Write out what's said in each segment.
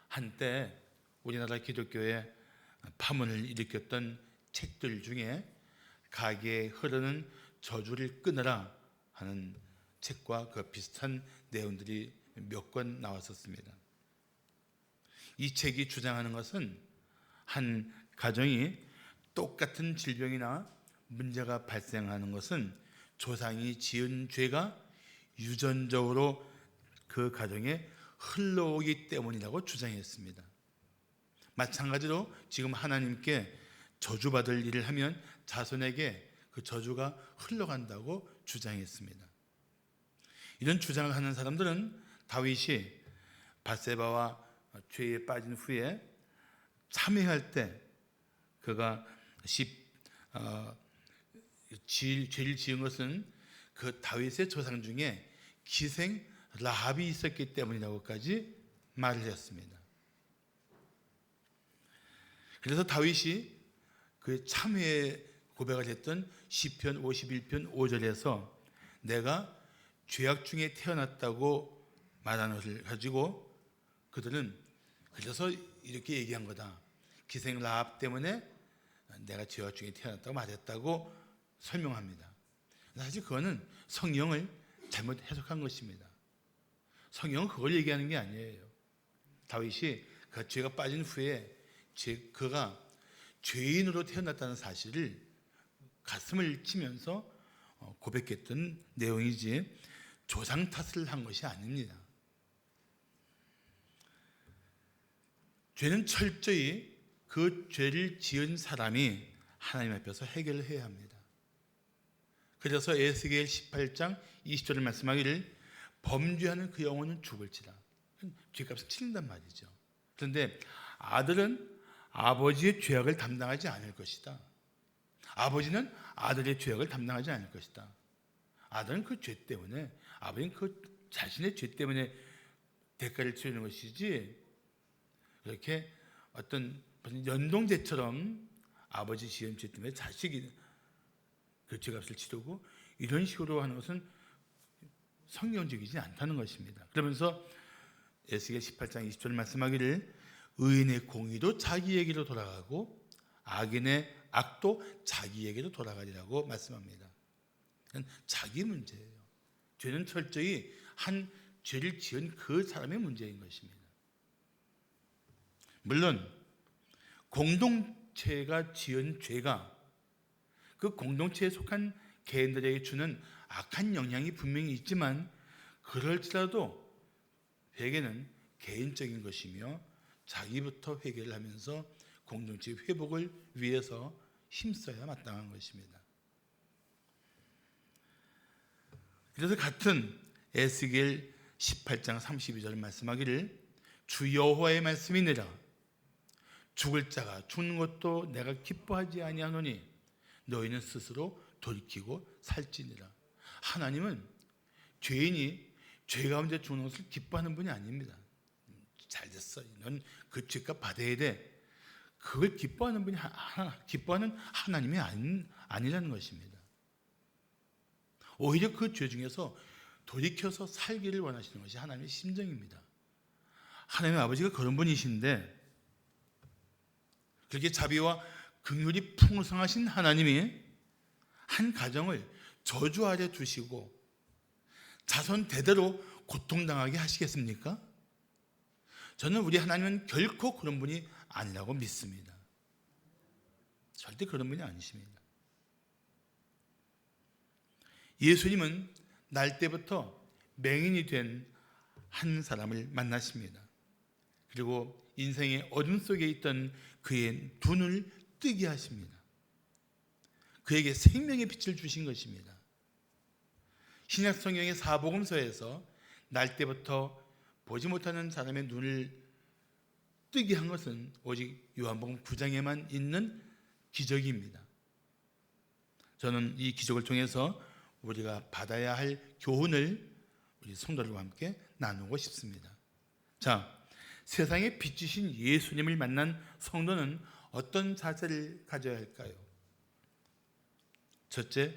한때 우리나라 기독교에 파문을 일으켰던 책들 중에 가게에 흐르는 저주를 끊으라 하는 책과 그 비슷한 내용들이 몇 권 나왔었습니다. 이 책이 주장하는 것은 한 가정이 똑같은 질병이나 문제가 발생하는 것은 조상이 지은 죄가 유전적으로 그 가정에 흘러오기 때문이라고 주장했습니다. 마찬가지로 지금 하나님께 저주받을 일을 하면 자손에게 그 저주가 흘러간다고 주장했습니다. 이런 주장을 하는 사람들은 다윗이 밧세바와 죄에 빠진 후에 참회할 때 그가 죄를 지은 것은 그 다윗의 조상 중에 기생 라합이 있었기 때문이라고까지 말을 했습니다. 그래서 다윗이 그 참회 고백을 했던 시편 51편 5절에서 내가 죄악 중에 태어났다고 말하는 것을 가지고 그들은 그래서 이렇게 얘기한 거다. 기생 라합 때문에 내가 죄악 중에 태어났다고 말했다고 설명합니다. 사실 그거는 성경을 잘못 해석한 것입니다. 성경은 그걸 얘기하는 게 아니에요. 다윗이 그 죄가 빠진 후에 그가 죄인으로 태어났다는 사실을 가슴을 치면서 고백했던 내용이지 조상 탓을 한 것이 아닙니다. 죄는 철저히 그 죄를 지은 사람이 하나님 앞에서 해결을 해야 합니다. 그래서 에스겔 18장 20절을 말씀하기를 범죄하는 그 영혼은 죽을지라. 죄값을 치른단 말이죠. 그런데 아들은 아버지의 죄악을 담당하지 않을 것이다. 아버지는 아들의 죄악을 담당하지 않을 것이다. 아들은 그 죄 때문에, 아버지는 그 자신의 죄 때문에 대가를 치르는 것이지 이렇게 어떤 연동제처럼 아버지 지은 죄 때문에 자식이 그 죄값을 치르고 이런 식으로 하는 것은 성경적이지 않다는 것입니다. 그러면서 에스겔 18장 20절 말씀하기를 의인의 공의도 자기에게로 돌아가고 악인의 악도 자기에게로 돌아가리라고 말씀합니다. 자기 문제예요. 죄는 철저히 한 죄를 지은 그 사람의 문제인 것입니다. 물론 공동체가 지은 죄가 그 공동체에 속한 개인들에게 주는 악한 영향이 분명히 있지만 그럴지라도 회개는 개인적인 것이며 자기부터 회개를 하면서 공동체 회복을 위해서 힘써야 마땅한 것입니다. 그래서 같은 에스겔 18장 32절 말씀하기를 주 여호와의 말씀이니라 죽을 자가 죽는 것도 내가 기뻐하지 아니하노니 너희는 스스로 돌이키고 살지니라. 하나님은 죄인이 죄 가운데 죽는 것을 기뻐하는 분이 아닙니다. 잘 됐어. 넌 그 죄값 받아야 돼. 그걸 기뻐하는 분이 기뻐하는 하나님이 아니라는 것입니다. 오히려 그 죄 중에서 돌이켜서 살기를 원하시는 것이 하나님의 심정입니다. 하나님의 아버지가 그런 분이신데 그렇게 자비와 긍휼이 풍성하신 하나님이 한 가정을 저주 아래 두시고 자손 대대로 고통당하게 하시겠습니까? 저는 우리 하나님은 결코 그런 분이 아니라고 믿습니다. 절대 그런 분이 아니십니다. 예수님은 날 때부터 맹인이 된 한 사람을 만나십니다. 그리고 인생의 어둠 속에 있던 그의 눈을 뜨게 하십니다. 그에게 생명의 빛을 주신 것입니다. 신약 성경의 사복음서에서 날 때부터 보지 못하는 사람의 눈을 뜨게 한 것은 오직 요한복음 9장에만 있는 기적입니다. 저는 이 기적을 통해서 우리가 받아야 할 교훈을 우리 성도들과 함께 나누고 싶습니다. 자, 세상에 빛이신 예수님을 만난 성도는 어떤 자세를 가져야 할까요? 첫째,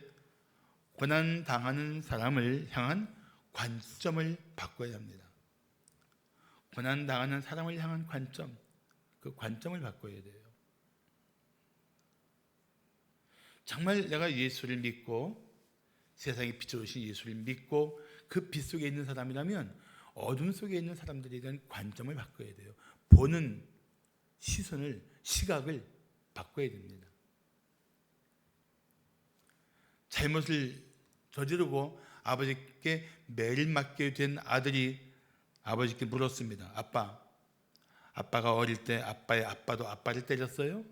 고난당하는 사람을 향한 관점을 바꿔야 합니다. 고난당하는 사람을 향한 관점, 그 관점을 바꿔야 돼요. 정말 내가 예수를 믿고 세상에 빛으로 오신 예수를 믿고 그 빛 속에 있는 사람이라면 어둠 속에 있는 사람들에 대한 관점을 바꿔야 돼요. 보는 시선을, 시각을 바꿔야 됩니다. 잘못을 저지르고 아버지께 매를 맞게 된 아들이 아버지께 물었습니다. 아빠가 어릴 때 아빠의 아빠도 아빠를 때렸어요?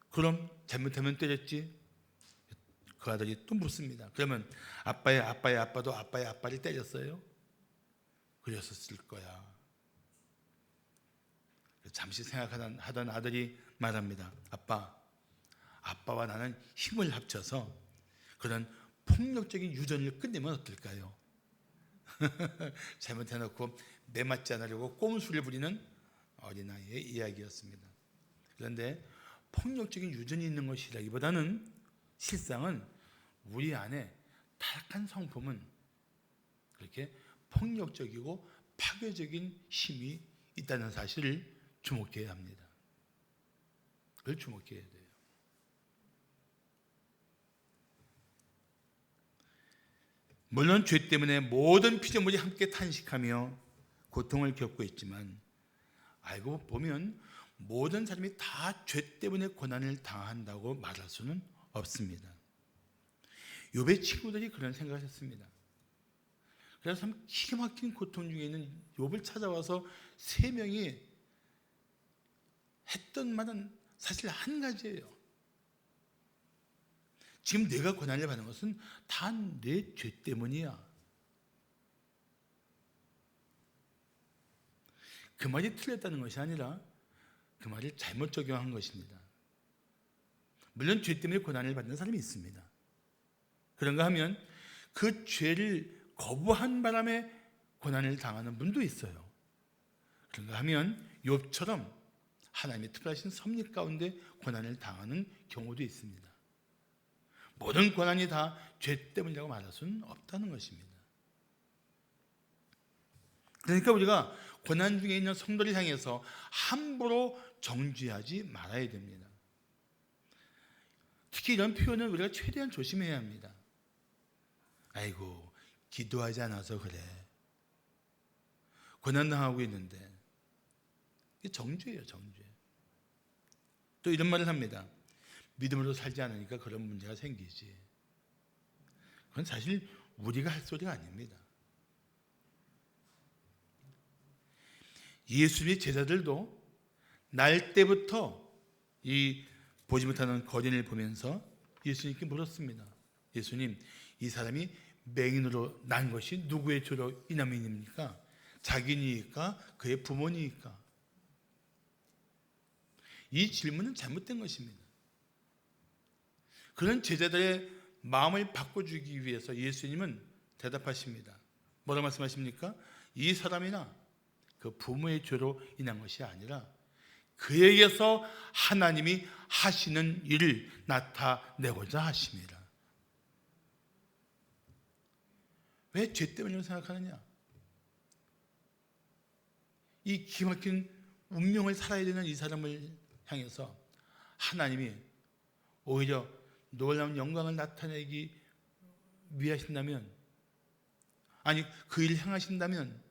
그럼 잘못하면 때렸지? 그 아들이 또 묻습니다. 그러면 아빠의 아빠도 아빠의 아빠를 때렸어요? 그랬었을 거야. 잠시 생각하던 아들이 말합니다. 아빠와 나는 힘을 합쳐서 그런 폭력적인 유전을 끝내면 어떨까요? 잘못해놓고 매맞지 않으려고 꼼수를 부리는 어린아이의 이야기였습니다. 그런데 폭력적인 유전이 있는 것이라기보다는 실상은 우리 안에 타락한 성품은 그렇게 폭력적이고 파괴적인 힘이 있다는 사실을 주목해야 합니다. 그걸 주목해야 돼요. 물론 죄 때문에 모든 피조물이 함께 탄식하며 고통을 겪고 있지만 알고 보면 모든 사람이 다 죄 때문에 고난을 당한다고 말할 수는 없습니다. 욥의 친구들이 그런 생각을 했습니다. 그래서 참 기가 막힌 고통 중에 있는 욥을 찾아와서 세 명이 했던 말은 사실 한 가지예요. 지금 내가 고난을 받는 것은 다 내 죄 때문이야. 그 말이 틀렸다는 것이 아니라 그 말을 잘못 적용한 것입니다. 물론 죄 때문에 고난을 받는 사람이 있습니다. 그런가 하면 그 죄를 거부한 바람에 고난을 당하는 분도 있어요. 그런가 하면 욥처럼 하나님의 특별하신 섭리 가운데 고난을 당하는 경우도 있습니다. 모든 고난이 다 죄 때문이라고 말할 수는 없다는 것입니다. 그러니까 우리가 고난 중에 있는 성도를 향해서 함부로 정죄하지 말아야 됩니다. 특히 이런 표현은 우리가 최대한 조심해야 합니다. 아이고, 기도하지 않아서 그래. 고난당하고 있는데. 이게 정죄예요, 정죄. 또 이런 말을 합니다. 믿음으로 살지 않으니까 그런 문제가 생기지. 그건 사실 우리가 할 소리가 아닙니다. 예수님의 제자들도 날 때부터 이 보지 못하는 거린을 보면서 예수님께 물었습니다. 예수님, 이 사람이 맹인으로 난 것이 누구의 죄로 인함이니까? 자기니까? 그의 부모니까? 이 질문은 잘못된 것입니다. 그런 제자들의 마음을 바꿔주기 위해서 예수님은 대답하십니다. 뭐라고 말씀하십니까? 이 사람이나 그 부모의 죄로 인한 것이 아니라 그에게서 하나님이 하시는 일을 나타내고자 하십니다. 왜 죄 때문이라고 생각하느냐? 이 기막힌 운명을 살아야 되는 이 사람을 향해서 하나님이 오히려 놀라운 영광을 나타내기 위하신다면, 아니 그 일을 행하신다면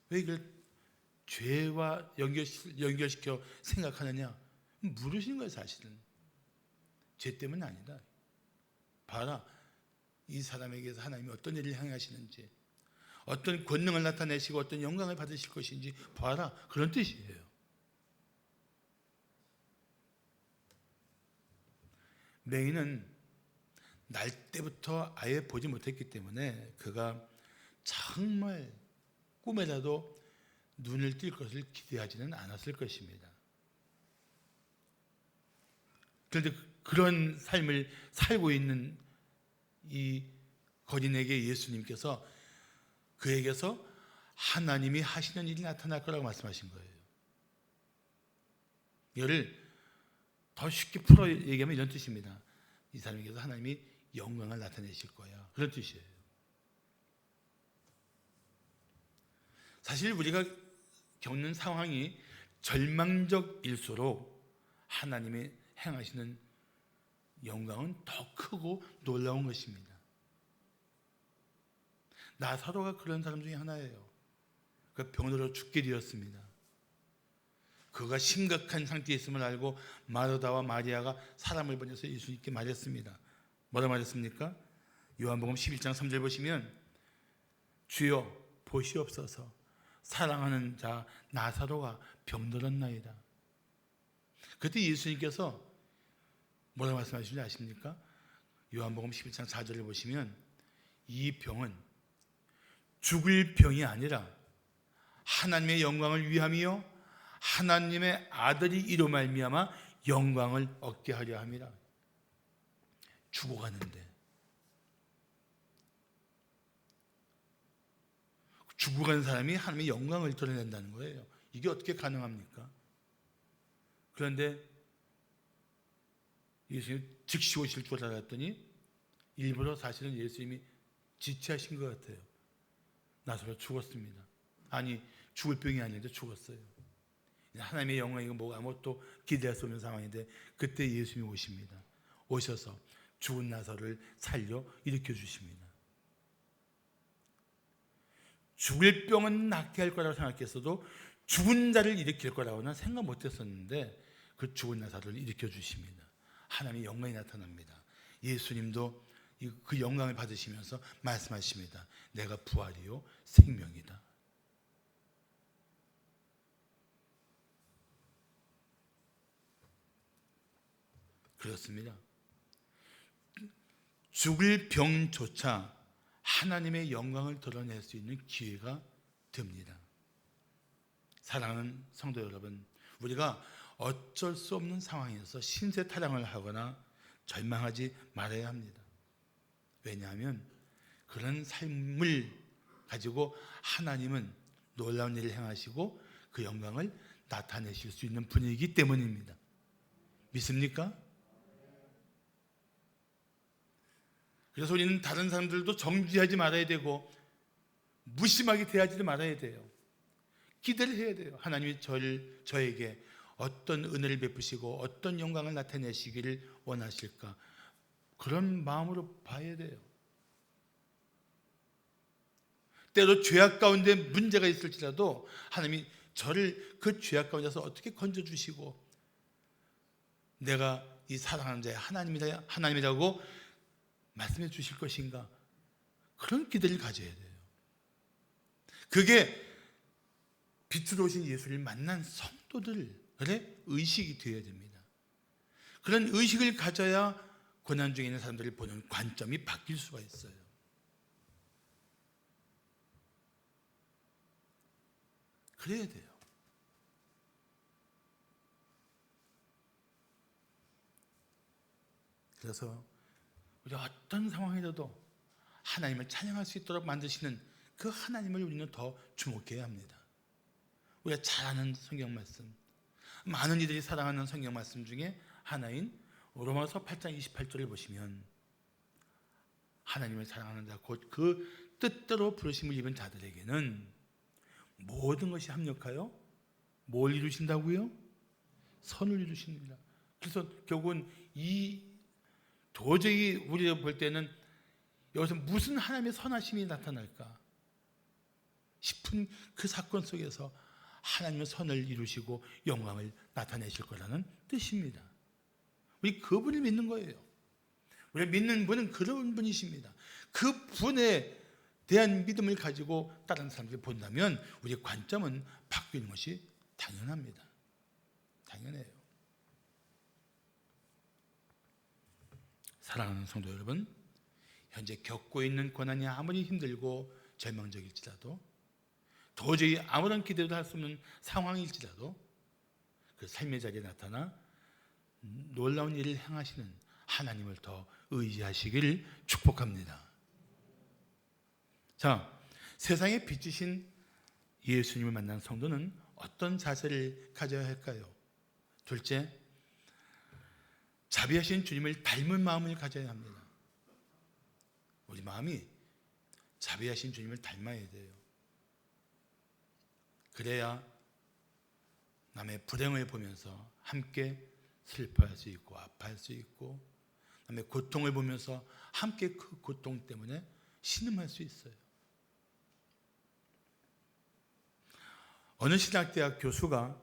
왜 이걸 죄와 연결시켜 생각하느냐? 물으신 거예요. 사실은 죄 때문은 아니다. 봐라, 이 사람에게서 하나님이 어떤 일을 행하시는지, 어떤 권능을 나타내시고 어떤 영광을 받으실 것인지 봐라, 그런 뜻이에요. 맹인은 날 때부터 아예 보지 못했기 때문에 그가 정말 꿈에라도 눈을 뜰 것을 기대하지는 않았을 것입니다. 그런데 그런 삶을 살고 있는 이 거린에게 예수님께서 그에게서 하나님이 하시는 일이 나타날 거라고 말씀하신 거예요. 이거를 더 쉽게 풀어 얘기하면 이런 뜻입니다. 이 사람에게서 하나님이 영광을 나타내실 거야. 그런 뜻이에요. 사실 우리가 겪는 상황이 절망적일수록 하나님의 행하시는 영광은 더 크고 놀라운 것입니다. 나사로가 그런 사람 중에 하나예요. 그 병으로 죽게 되었습니다. 그가 심각한 상태에 있음을 알고 마르다와 마리아가 사람을 보내서 예수님께 말했습니다. 뭐라 말했습니까? 요한복음 11장 3절 보시면 주여 보시옵소서 사랑하는 자 나사로가 병들었나이다. 그때 예수님께서 뭐라 말씀하시는지 아십니까? 요한복음 11장 4절을 보시면 이 병은 죽을 병이 아니라 하나님의 영광을 위함이요 하나님의 아들이 이로 말미암아 영광을 얻게 하려 함이라. 죽어가는데 죽어간 사람이 하나님의 영광을 드러낸다는 거예요. 이게 어떻게 가능합니까? 그런데 예수님 즉시 오실 줄 알았더니 일부러 사실은 예수님이 지체하신 것 같아요. 나사로 죽었습니다. 아니 죽을 병이 아닌데 죽었어요. 하나님의 영광이 뭐가 아무것도 기대할 수 없는 상황인데 그때 예수님이 오십니다. 오셔서 죽은 나사로를 살려 일으켜 주십니다. 죽을 병은 낫게 할 거라고 생각했어도 죽은 자를 일으킬 거라고는 생각 못했었는데 그 죽은 나사로를 일으켜 주십니다. 하나님의 영광이 나타납니다. 예수님도 그 영광을 받으시면서 말씀하십니다. 내가 부활이요 생명이다. 그렇습니다. 죽을 병조차 하나님의 영광을 드러낼 수 있는 기회가 됩니다. 사랑하는 성도 여러분, 우리가 어쩔 수 없는 상황에서 신세 타령을 하거나 절망하지 말아야 합니다. 왜냐하면 그런 삶을 가지고 하나님은 놀라운 일을 행하시고 그 영광을 나타내실 수 있는 분이기 때문입니다. 믿습니까? 그래서 우리는 다른 사람들도 정죄하지 말아야 되고 무심하게 대하지 말아야 돼요. 기대를 해야 돼요. 하나님이 저에게 어떤 은혜를 베푸시고 어떤 영광을 나타내시기를 원하실까? 그런 마음으로 봐야 돼요. 때로 죄악 가운데 문제가 있을지라도 하나님이 저를 그 죄악 가운데서 어떻게 건져주시고 내가 이 사랑하는 자의 하나님이라고 말씀해 주실 것인가? 그런 기대를 가져야 돼요. 그게 빛으로 오신 예수를 만난 성도들의 의식이 되어야 됩니다. 그런 의식을 가져야 고난 중에 있는 사람들을 보는 관점이 바뀔 수가 있어요. 그래야 돼요. 그래서 우리가 어떤 상황이라도 하나님을 찬양할 수 있도록 만드시는 그 하나님을 우리는 더 주목해야 합니다. 우리가 잘 아는 성경 말씀, 많은 이들이 사랑하는 성경 말씀 중에 하나인 로마서 8장 28절을 보시면 하나님을 사랑하는 자 곧 그 뜻대로 부르심을 입은 자들에게는 모든 것이 합력하여 뭘 이루신다고요? 선을 이루십니다. 그래서 결국은 도저히 우리가 볼 때는 여기서 무슨 하나님의 선하심이 나타날까 싶은 그 사건 속에서 하나님의 선을 이루시고 영광을 나타내실 거라는 뜻입니다. 우리 그분을 믿는 거예요. 우리가 믿는 분은 그런 분이십니다. 그 분에 대한 믿음을 가지고 다른 사람들이 본다면 우리의 관점은 바뀌는 것이 당연합니다. 당연해요. 사랑하는 성도 여러분, 현재 겪고 있는 고난이 아무리 힘들고 절망적일지라도 도저히 아무런 기대도 할 수 없는 상황일지라도 그 삶의 자리에 나타나 놀라운 일을 행하시는 하나님을 더 의지하시기를 축복합니다. 자, 세상에 빛이신 예수님을 만난 성도는 어떤 자세를 가져야 할까요? 둘째, 자비하신 주님을 닮은 마음을 가져야 합니다. 우리 마음이 자비하신 주님을 닮아야 돼요. 그래야 남의 불행을 보면서 함께 슬퍼할 수 있고 아파할 수 있고, 남의 고통을 보면서 함께 그 고통 때문에 신음할 수 있어요. 어느 신학대학 교수가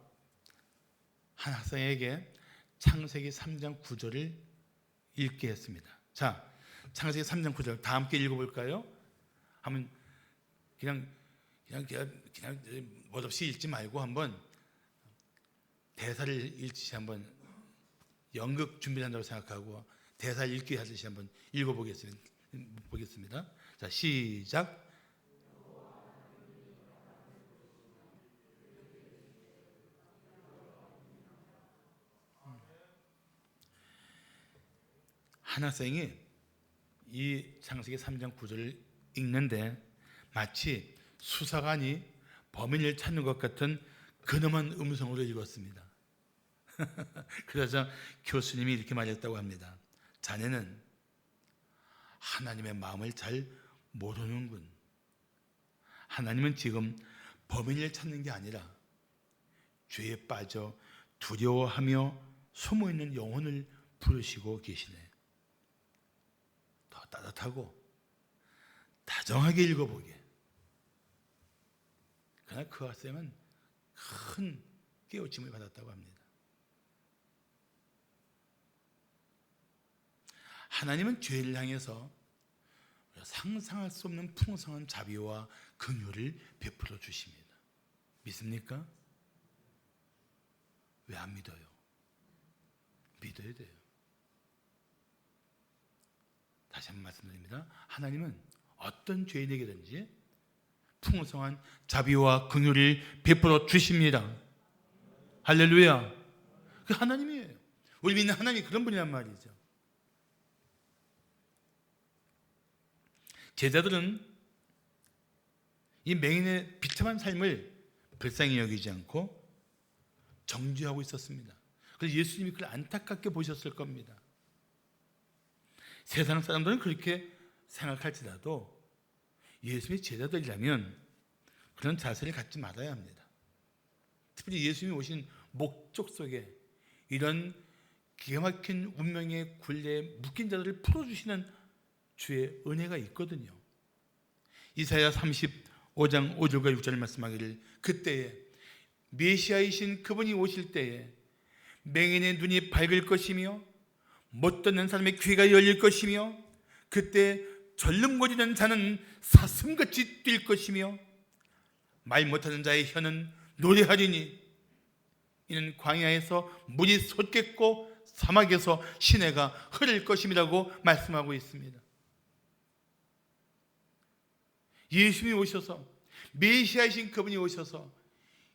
한 학생에게 창세기 3장 9절을 읽게 했습니다. 자, 창세기 3장 9절 다 함께 읽어볼까요? 한번 그냥 멋없이 읽지 말고 한번 대사를 읽듯이 한번 연극 준비를 한다고 생각하고 대사를 읽기 하듯이 한번 읽어보겠습니다. 자, 시작. 한 학생이 이 창세기 3장 9절을 읽는데 마치 수사관이 범인을 찾는 것 같은 근엄한 음성으로 읽었습니다. 그러자 교수님이 이렇게 말했다고 합니다. 자네는 하나님의 마음을 잘 모르는군. 하나님은 지금 범인을 찾는 게 아니라 죄에 빠져 두려워하며 숨어있는 영혼을 부르시고 계시네. 더 따뜻하고 다정하게 읽어보게. 그러나 그 학생은 큰 깨우침을 받았다고 합니다. 하나님은 죄를 향해서 상상할 수 없는 풍성한 자비와 긍휼을 베풀어 주십니다. 믿습니까? 왜 안 믿어요? 믿어야 돼요. 다시 한번 말씀드립니다. 하나님은 어떤 죄인에게든지 풍성한 자비와 긍휼을 베풀어 주십니다. 할렐루야. 그 하나님이에요. 우리 믿는 하나님이 그런 분이란 말이죠. 제자들은 이 맹인의 비참한 삶을 불쌍히 여기지 않고 정죄하고 있었습니다. 그래서 예수님이 그걸 안타깝게 보셨을 겁니다. 세상 사람들은 그렇게 생각할지라도 예수님의 제자들이라면 그런 자세를 갖지 말아야 합니다. 특별히 예수님이 오신 목적 속에 이런 기가 막힌 운명의 굴레에 묶인 자들을 풀어주시는 주의 은혜가 있거든요. 이사야 35장 5절과 6절을 말씀하기를 그때에 메시아이신 그분이 오실 때에 맹인의 눈이 밝을 것이며 못 듣는 사람의 귀가 열릴 것이며 그때 절름거리는 자는 사슴같이 뛸 것이며 말 못하는 자의 혀는 노래하리니 이는 광야에서 물이 솟겠고 사막에서 시내가 흐를 것임이라고 말씀하고 있습니다. 예수님이 오셔서 메시아이신 그분이 오셔서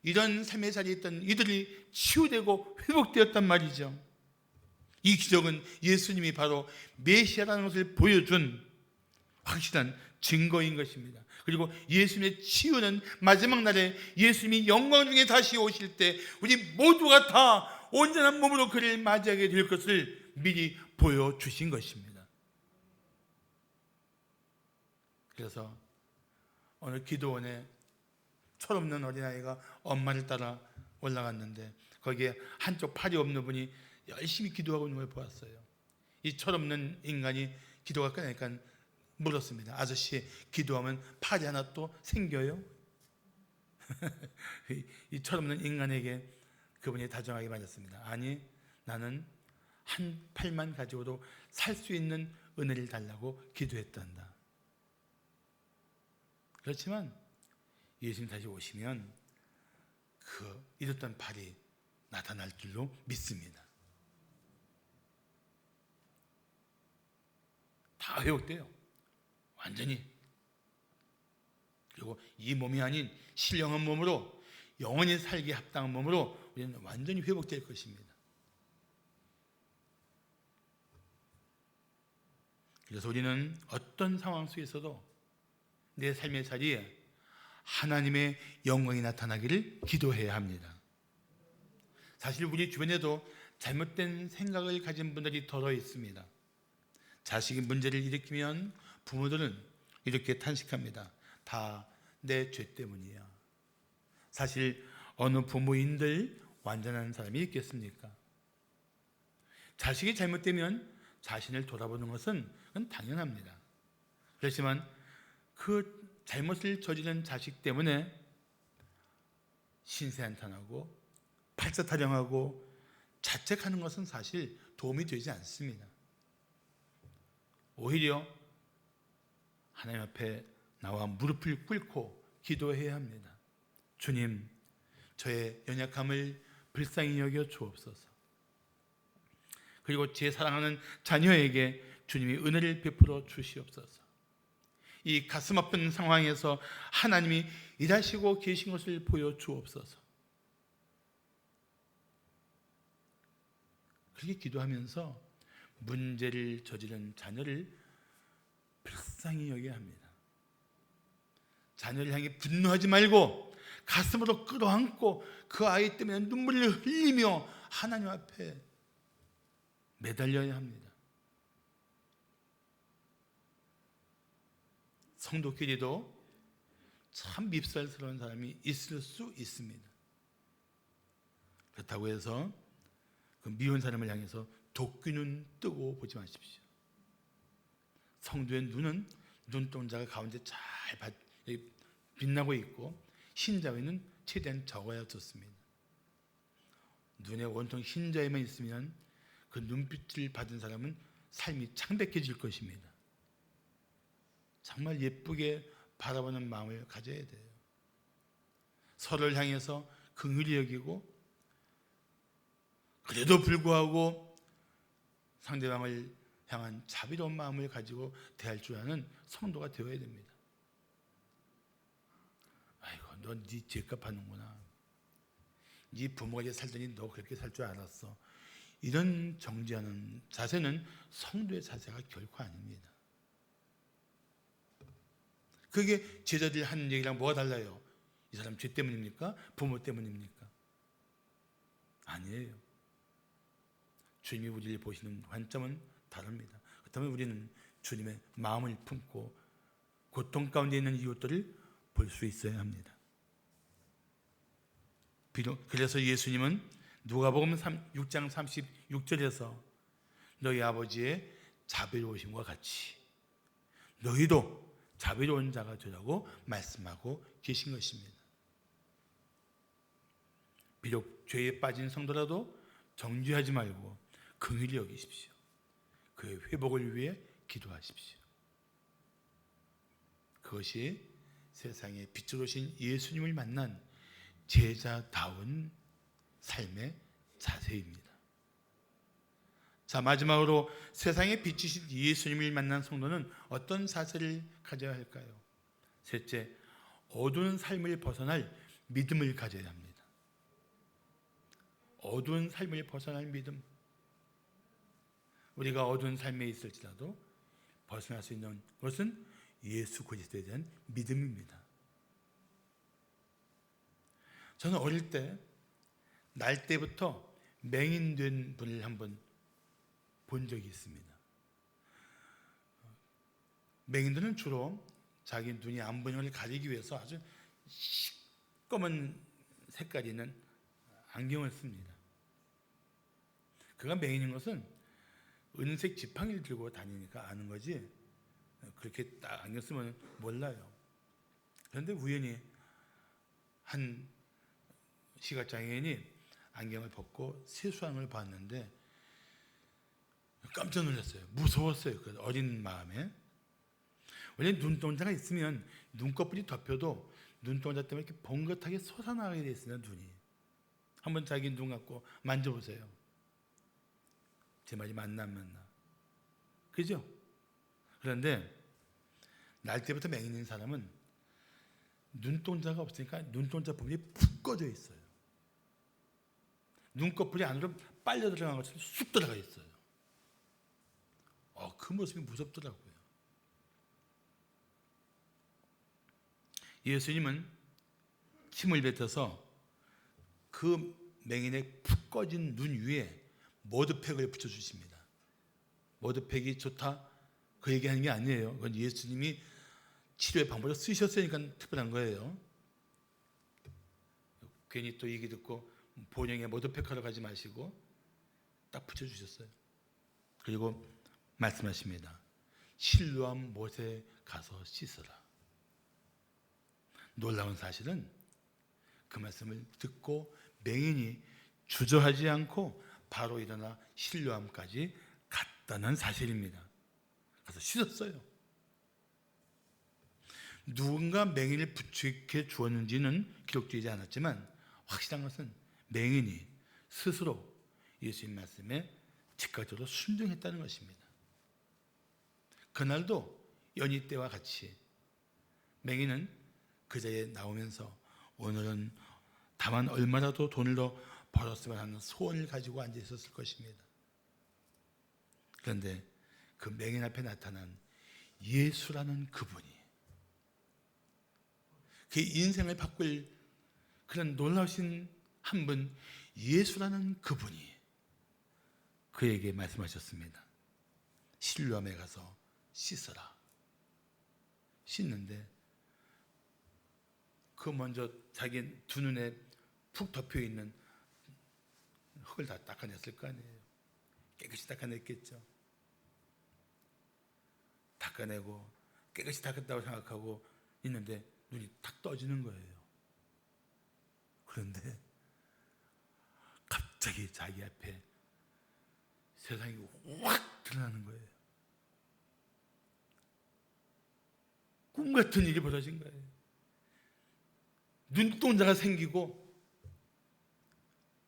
이런 삶의 자리에 있던 이들이 치유되고 회복되었단 말이죠. 이 기적은 예수님이 바로 메시아라는 것을 보여준 확실한 증거인 것입니다. 그리고 예수님의 치유는 마지막 날에 예수님이 영광 중에 다시 오실 때 우리 모두가 다 온전한 몸으로 그를 맞이하게 될 것을 미리 보여주신 것입니다. 그래서 어느 기도원에 철없는 어린아이가 엄마를 따라 올라갔는데 거기에 한쪽 팔이 없는 분이 열심히 기도하고 있는 걸 보았어요. 이 철없는 인간이 기도가 끝나니까 물었습니다. 아저씨, 기도하면 팔이 하나 또 생겨요? 이 철없는 인간에게 그분이 다정하게 말했습니다. 아니, 나는 한 팔만 가지고도 살 수 있는 은혜를 달라고 기도했단다. 그렇지만 예수님 다시 오시면 그 잃었던 팔이 나타날 줄로 믿습니다. 다 회복돼요. 완전히. 그리고 이 몸이 아닌 신령한 몸으로 영원히 살기에 합당한 몸으로 우리는 완전히 회복될 것입니다. 그래서 우리는 어떤 상황 속에서도 내 삶의 자리에 하나님의 영광이 나타나기를 기도해야 합니다. 사실 우리 주변에도 잘못된 생각을 가진 분들이 더러 있습니다. 자식이 문제를 일으키면 부모들은 이렇게 탄식합니다. 다 내 죄 때문이야. 사실 어느 부모인들 완전한 사람이 있겠습니까? 자식이 잘못되면 자신을 돌아보는 것은 그건 당연합니다. 그렇지만 그 잘못을 저지른 자식 때문에 신세한탄하고 팔자타령하고 자책하는 것은 사실 도움이 되지 않습니다. 오히려 하나님 앞에 나와 무릎을 꿇고 기도해야 합니다. 주님, 저의 연약함을 불쌍히 여겨 주옵소서. 그리고 제 사랑하는 자녀에게 주님이 은혜를 베풀어 주시옵소서. 이 가슴 아픈 상황에서 하나님이 일하시고 계신 것을 보여주옵소서. 그렇게 기도하면서 문제를 저지른 자녀를 불쌍히 여겨야 합니다. 자녀를 향해 분노하지 말고 가슴으로 끌어안고 그 아이 때문에 눈물을 흘리며 하나님 앞에 매달려야 합니다. 성도끼리도 참 밉살스러운 사람이 있을 수 있습니다. 그렇다고 해서 그 미운 사람을 향해서 도끼는 뜨고 보지 마십시오. 성도의 눈은 눈동자가 가운데 잘 빛나고 있고 흰자위는 최대한 적어야 좋습니다. 눈에 온통 흰자위만 있으면 그 눈빛을 받은 사람은 삶이 창백해질 것입니다. 정말 예쁘게 바라보는 마음을 가져야 돼요. 서로를 향해서 긍휼히 여기고 그래도 불구하고 상대방을 향한 자비로운 마음을 가지고 대할 줄 아는 성도가 되어야 됩니다. 아이고, 너 네 죄값 하는구나. 네 부모가 이제 살더니 너 그렇게 살 줄 알았어. 이런 정죄하는 자세는 성도의 자세가 결코 아닙니다. 그게 제자들이 하는 얘기랑 뭐가 달라요? 이 사람 죄 때문입니까? 부모 때문입니까? 아니에요. 주님이 우리를 보시는 관점은 다릅니다. 그렇다면 우리는 주님의 마음을 품고 고통 가운데 있는 이웃들을 볼 수 있어야 합니다. 그래서 예수님은 누가복음 6장 36절에서 너희 아버지의 자비로우심과 같이 너희도 자비로운 자가 되라고 말씀하고 계신 것입니다. 비록 죄에 빠진 성도라도 정죄하지 말고 긍휼히 여기십시오. 그의 회복을 위해 기도하십시오. 그것이 세상에 빛으로 오신 예수님을 만난 제자다운 삶의 자세입니다. 자, 마지막으로 세상에 비치신 예수님을 만난 성도는 어떤 자세를 가져야 할까요? 셋째, 어두운 삶을 벗어날 믿음을 가져야 합니다. 어두운 삶을 벗어날 믿음. 우리가 어두운 삶에 있을지라도 벗어날 수 있는 것은 예수 그리스도에 대한 믿음입니다. 저는 어릴 때 날 때부터 맹인된 분을 한번 본 적이 있습니다. 맹인들은 주로 자기 눈이 안 보이는 걸 가리기 위해서 아주 시꺼먼 색깔이 있는 안경을 씁니다. 그가 맹인인 것은 은색 지팡이를 들고 다니니까 아는 거지 그렇게 딱 안경 쓰면 몰라요. 그런데 우연히 한 시각장애인이 안경을 벗고 세수하는 걸 봤는데 깜짝 놀랐어요. 무서웠어요. 그 어린 마음에. 원래 눈동자가 있으면 눈꺼풀이 덮여도 눈동자 때문에 이렇게 번긋하게 솟아나게 돼 있어요. 눈이. 한번 자기 눈 갖고 만져보세요. 제 말이 맞나 안 맞나. 그죠? 그런데 날 때부터 맹인인 사람은 눈동자가 없으니까 눈동자 부분이 푹 꺼져 있어요. 눈꺼풀이 안으로 빨려 들어간 것처럼 쑥 들어가 있어요. 그 모습이 무섭더라고요. 예수님은 힘을 뱉어서 그 맹인의 푹 꺼진 눈 위에 머드팩을 붙여주십니다. 머드팩이 좋다? 그 얘기하는 게 아니에요. 그건 예수님이 치료의 방법을 쓰셨으니까 특별한 거예요. 괜히 또 얘기 듣고 본영에 모더팩하러 가지 마시고 딱 붙여주셨어요. 그리고 말씀하십니다. 실로암 못에 가서 씻으라. 놀라운 사실은 그 말씀을 듣고 맹인이 주저하지 않고 바로 일어나 실로암까지 갔다는 사실입니다. 가서 씻었어요. 누군가 맹인을 부축해 주었는지는 기록되지 않았지만 확실한 것은 맹인이 스스로 예수님 말씀에 즉각적으로 순종했다는 것입니다. 그날도 연희 때와 같이 맹인은 그 자리에 나오면서 오늘은 다만 얼마라도 돈을 더 벌었으면 하는 소원을 가지고 앉아 있었을 것입니다. 그런데 그 맹인 앞에 나타난 예수라는 그분이 그 인생을 바꿀 그런 놀라우신 한 분, 예수라는 그분이 그에게 말씀하셨습니다. 실로암에 가서 씻어라. 씻는데 그 먼저 자기 두 눈에 푹 덮여 있는 흙을 다 닦아냈을 거 아니에요. 깨끗이 닦아냈겠죠. 닦아내고 깨끗이 닦았다고 생각하고 있는데 눈이 탁 떠지는 거예요. 그런데 갑자기 자기 앞에 세상이 확 드러나는 거예요. 꿈 같은 일이 벌어진 거예요. 눈동자가 생기고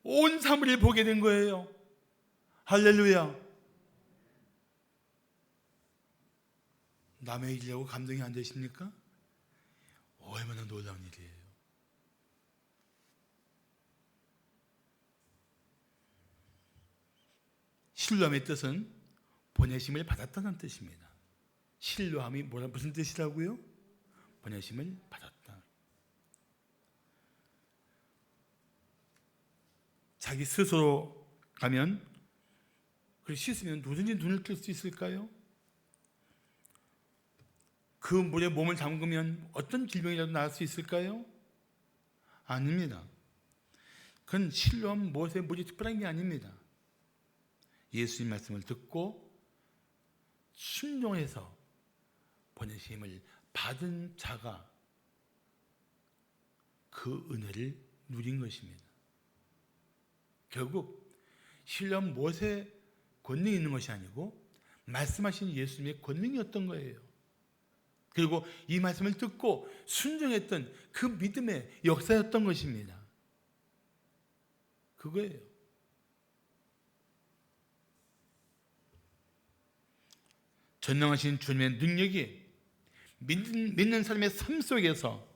온 사물을 보게 된 거예요. 할렐루야. 남의 일이라고 감동이 안 되십니까? 얼마나 놀라운 일이에요. 실로암의 뜻은 보내심을 받았다는 뜻입니다. 실로암이 무슨 뜻이라고요? 보내심을 받았다. 자기 스스로 가면 그 씻으면 누구든지 눈을 뜰 수 있을까요? 그 물에 몸을 담그면 어떤 질병이라도 나을 수 있을까요? 아닙니다. 그건 실로암 못에 물이 특별한 게 아닙니다. 예수님 말씀을 듣고 순종해서 보내심을 받은 자가 그 은혜를 누린 것입니다. 결국 실로암 못에 권능이 있는 것이 아니고 말씀하신 예수님의 권능이었던 거예요. 그리고 이 말씀을 듣고 순종했던 그 믿음의 역사였던 것입니다. 그거예요. 전능하신 주님의 능력이 믿는 사람의 삶 속에서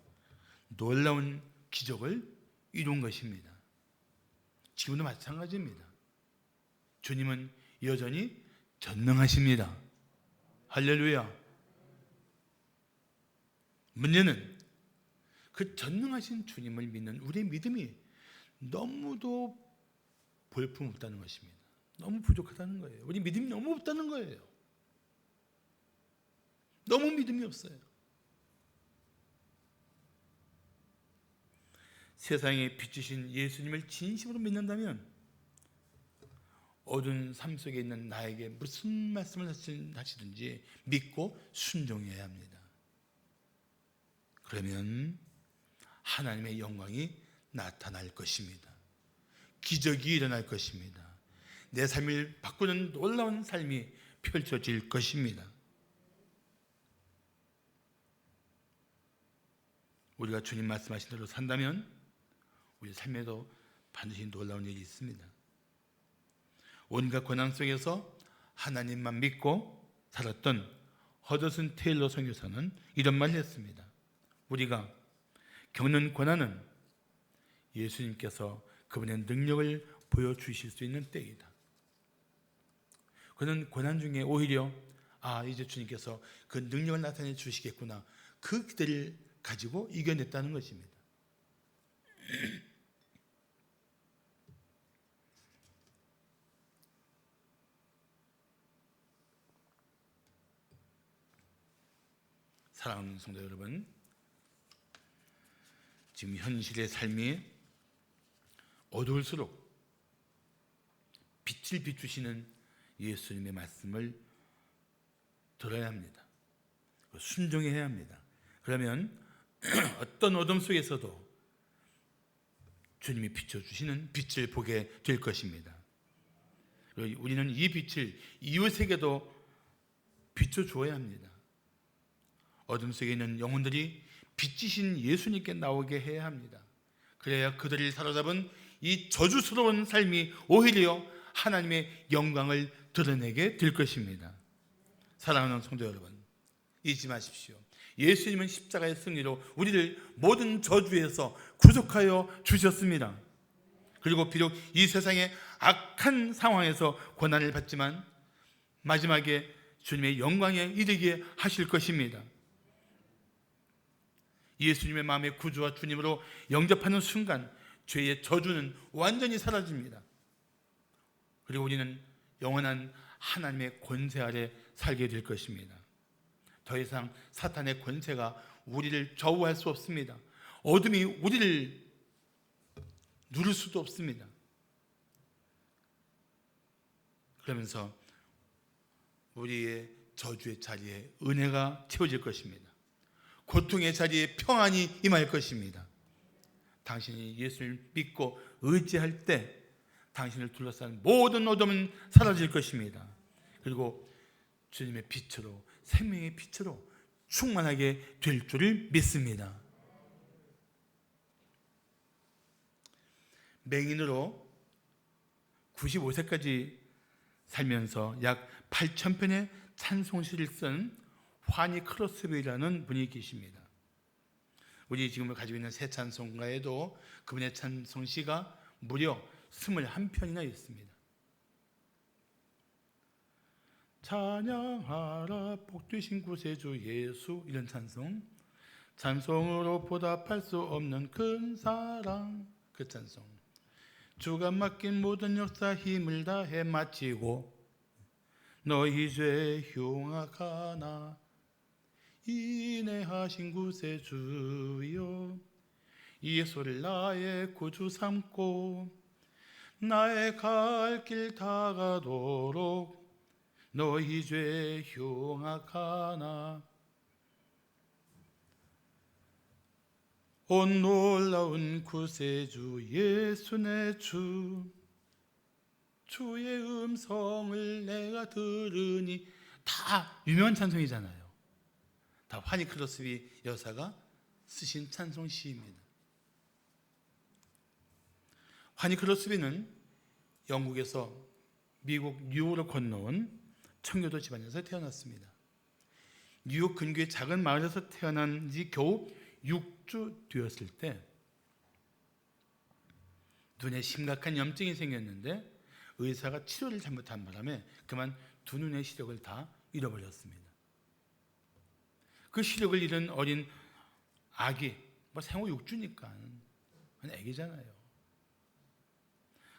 놀라운 기적을 이룬 것입니다. 지금도 마찬가지입니다. 주님은 여전히 전능하십니다. 할렐루야. 문제는 그 전능하신 주님을 믿는 우리의 믿음이 너무도 볼품없다는 것입니다. 너무 부족하다는 거예요. 우리 믿음이 너무 없다는 거예요. 너무 믿음이 없어요. 세상에 비추신 예수님을 진심으로 믿는다면 어두운 삶 속에 있는 나에게 무슨 말씀을 하시든지 믿고 순종해야 합니다. 그러면 하나님의 영광이 나타날 것입니다. 기적이 일어날 것입니다. 내 삶을 바꾸는 놀라운 삶이 펼쳐질 것입니다. 우리가 주님 말씀하신 대로 산다면 우리 삶에도 반드시 놀라운 일이 있습니다. 온갖 고난 속에서 하나님만 믿고 살았던 허더슨 테일러 선교사는 이런 말을 했습니다. 우리가 겪는 고난은 예수님께서 그분의 능력을 보여주실 수 있는 때이다. 그는 고난 중에 오히려 이제 주님께서 그 능력을 나타내 주시겠구나, 그 기대를 가지고 이겨냈다는 것입니다. 사랑하는 성도 여러분, 지금 현실의 삶이 어두울수록 빛을 비추시는 예수님의 말씀을 들어야 합니다. 순종해야 합니다. 그러면 어떤 어둠 속에서도 주님이 비춰주시는 빛을 보게 될 것입니다. 우리는 이 빛을 이웃에게도 비춰주어야 합니다. 어둠 속에 있는 영혼들이 빛이신 예수님께 나오게 해야 합니다. 그래야 그들을 사로잡은 이 저주스러운 삶이 오히려 하나님의 영광을 드러내게 될 것입니다. 사랑하는 성도 여러분, 잊지 마십시오. 예수님은 십자가의 승리로 우리를 모든 저주에서 구속하여 주셨습니다. 그리고 비록 이 세상의 악한 상황에서 고난을 받지만 마지막에 주님의 영광에 이르게 하실 것입니다. 예수님의 마음의 구주와 주님으로 영접하는 순간 죄의 저주는 완전히 사라집니다. 그리고 우리는 영원한 하나님의 권세 아래 살게 될 것입니다. 더 이상 사탄의 권세가 우리를 좌우할 수 없습니다. 어둠이 우리를 누를 수도 없습니다. 그러면서 우리의 저주의 자리에 은혜가 채워질 것입니다. 고통의 자리에 평안이 임할 것입니다. 당신이 예수를 믿고 의지할 때 당신을 둘러싼 모든 어둠은 사라질 것입니다. 그리고 주님의 빛으로, 생명의 빛으로 충만하게 될 줄을 믿습니다. 맹인으로 95세까지 살면서 약 8,000편의 찬송시를 쓴 환희 크로스비라는 분이 계십니다. 우리 지금 가지고 있는 새 찬송가에도 그분의 찬송시가 무려 21편이나 있습니다. 찬양하라 복되신 구세주 예수, 이런 찬송, 찬송으로 보답할 수 없는 큰 사랑, 그 찬송, 주가 맡긴 모든 역사 힘을 다해 마치고 너희 죄 흉악하나 인내하신 구세주여, 예수를 나의 구주 삼고 나의 갈 길 다가도록 너희 죄 흉악하나 온 놀라운 구세주 예수 내 주, 주의 음성을 내가 들으니, 다 유명한 찬송이잖아요. 다 환희 크로스비 여사가 쓰신 찬송 시입니다. 환희 크로스비는 영국에서 미국 뉴욕으로 건너온 청교도 집안에서 태어났습니다. 뉴욕 근교의 작은 마을에서 태어난 지 겨우 6주 되었을 때 눈에 심각한 염증이 생겼는데 의사가 치료를 잘못한 바람에 그만 두 눈의 시력을 다 잃어버렸습니다. 그 시력을 잃은 어린 아기, 생후 6주니까 애기잖아요.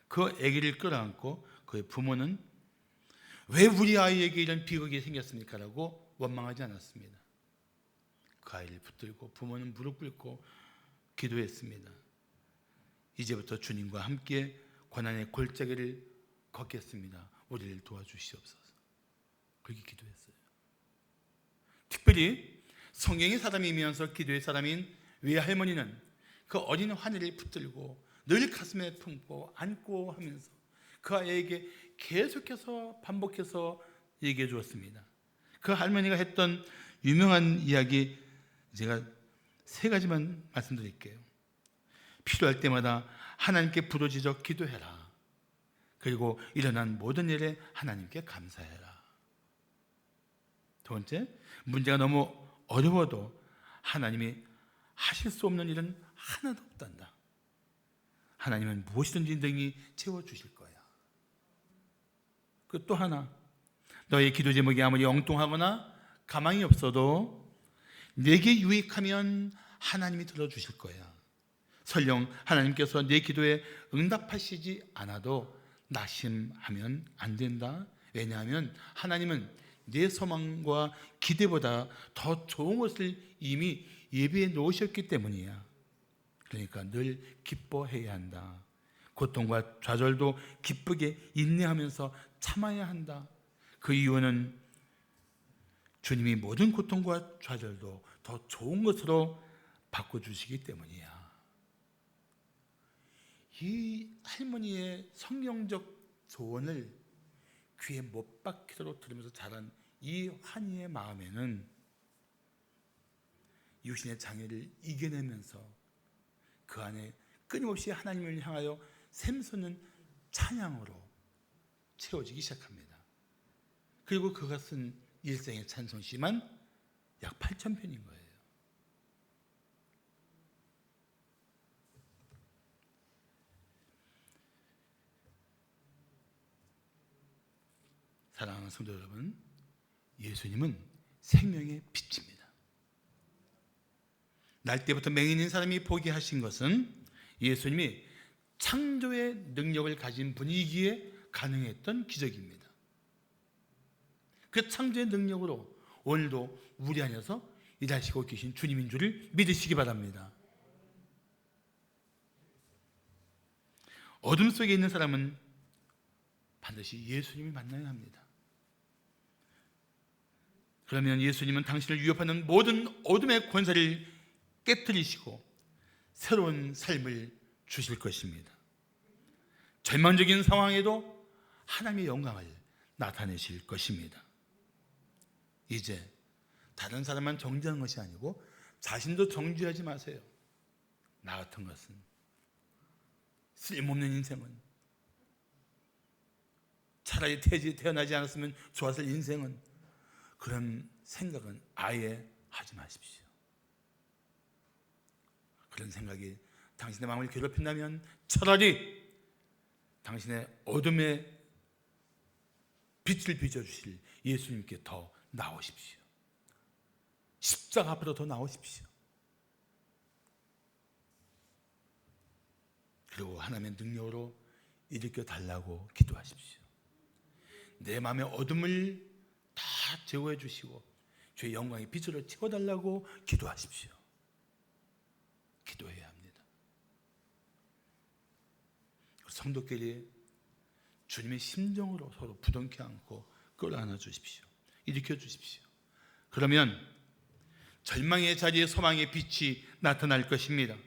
그 아기를 끌어안고 그의 부모는 왜 우리 아이에게 이런 비극이 생겼습니까? 라고 원망하지 않았습니다. 그 아이를 붙들고 부모는 무릎 꿇고 기도했습니다. 이제부터 주님과 함께 고난의 골짜기를 걷겠습니다. 우리를 도와주시옵소서. 그렇게 기도했어요. 특별히 성경의 사람이면서 기도의 사람인 외할머니는 그 어린 환희를 붙들고 늘 가슴에 품고 안고 하면서 그 아이에게 계속해서 반복해서 얘기해 주었습니다. 그 할머니가 했던 유명한 이야기 제가 3가지만 말씀드릴게요. 필요할 때마다 하나님께 부르짖어 기도해라. 그리고 일어난 모든 일에 하나님께 감사해라. 두 번째, 문제가 너무 어려워도 하나님이 하실 수 없는 일은 하나도 없단다. 하나님은 무엇이든지 능히 채워주실 거야. 그 또 하나, 너의 기도 제목이 아무리 엉뚱하거나 가망이 없어도 내게 유익하면 하나님이 들어주실 거야. 설령 하나님께서 내 기도에 응답하시지 않아도 낙심하면 안 된다. 왜냐하면 하나님은 내 소망과 기대보다 더 좋은 것을 이미 예비해 놓으셨기 때문이야. 그러니까 늘 기뻐해야 한다. 고통과 좌절도 기쁘게 인내하면서 참아야 한다. 그 이유는 주님이 모든 고통과 좌절도 더 좋은 것으로 바꿔주시기 때문이야. 이 할머니의 성경적 소원을 귀에 못 박히도록 들으면서 자란 이 환희의 마음에는 육신의 장애를 이겨내면서 그 안에 끊임없이 하나님을 향하여 샘솟는 찬양으로 채워지기 시작합니다. 그리고 그가 쓴 일생의 찬송시만 약 8,000편인 거예요. 사랑하는 성도 여러분, 예수님은 생명의 빛입니다. 날 때부터 맹인인 사람이 보게 하신 것은 예수님이 창조의 능력을 가진 분이기에 가능했던 기적입니다. 그 창조의 능력으로 오늘도 우리 안에서 일하시고 계신 주님인 줄을 믿으시기 바랍니다. 어둠 속에 있는 사람은 반드시 예수님을 만나야 합니다. 그러면 예수님은 당신을 위협하는 모든 어둠의 권세를 깨뜨리시고 새로운 삶을 주실 것입니다. 절망적인 상황에도 하나님의 영광을 나타내실 것입니다. 이제 다른 사람만 정죄하는 것이 아니고 자신도 정죄하지 마세요. 나 같은 것은, 쓸모없는 인생은, 차라리 태어나지 않았으면 좋았을 인생은, 그런 생각은 아예 하지 마십시오. 그런 생각이 당신의 마음을 괴롭힌다면 차라리 당신의 어둠의 빛을 비춰주실 예수님께 더 나오십시오. 십자가 앞으로 더 나오십시오. 그리고 하나님의 능력으로 일으켜 달라고 기도하십시오. 내 마음의 어둠을 다 제거해 주시고 주의 영광의 빛으로 채워달라고 기도하십시오. 기도해야 합니다. 성도끼리 주님의 심정으로 서로 부둥켜 안고 끌어안아 주십시오. 일으켜 주십시오. 그러면 절망의 자리에 소망의 빛이 나타날 것입니다.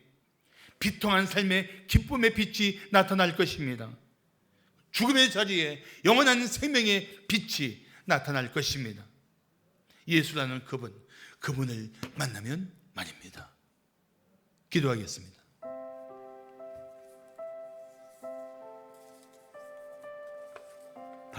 비통한 삶의 기쁨의 빛이 나타날 것입니다. 죽음의 자리에 영원한 생명의 빛이 나타날 것입니다. 예수라는 그분을 만나면 말입니다. 기도하겠습니다.